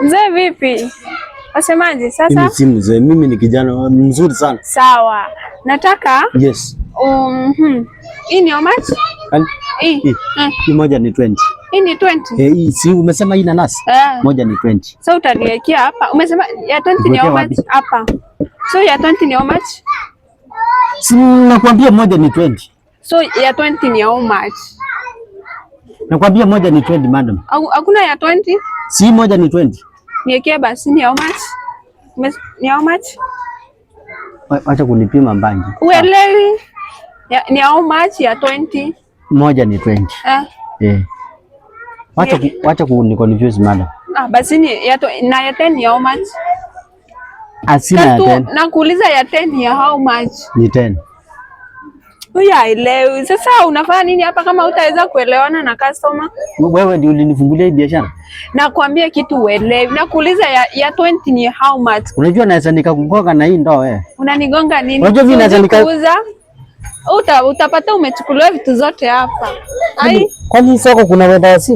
Mzee vipi? Wasemaje sasa? Mimi si mzee, mimi ni kijana mzuri sana. Sawa. Nataka yes. Hii ni how much? Hii moja ni 20. Hii ni 20? Hii si umesema hii nanasi? Moja ni 20. So utaniwekea hapa. Umesema ya 20 ni how much hapa? So ya 20 ni how much? Si nakwambia moja ni 20. So ya 20 ni how much? Nakwambia moja ni 20 madam. Hakuna ya 20? Si moja ni 20. Niwekea basi ni how much? Ni how much? Acha kunipima mbangi. Uelewi? Ni how much ya 20? Moja ni 20. Wacha kuniconfuse madam. Basi ni ya 10 ni how much? Asina ya 10. Nakuuliza ya 10 ya how much? Ni 10. Huyu haelewi. Sasa unafanya nini hapa kama hutaweza kuelewana na customer? Wewe ndio ulinifungulia hii biashara. Nakwambia kitu uelewi. Nakuuliza ya 20 ni how much? Unajua naweza nikakugonga na hii ndoo wewe. Unanigonga nini? Unajua mimi naweza nikauza. Utapata umechukuliwa vitu zote hapa. Kwani soko kuna wenda simu?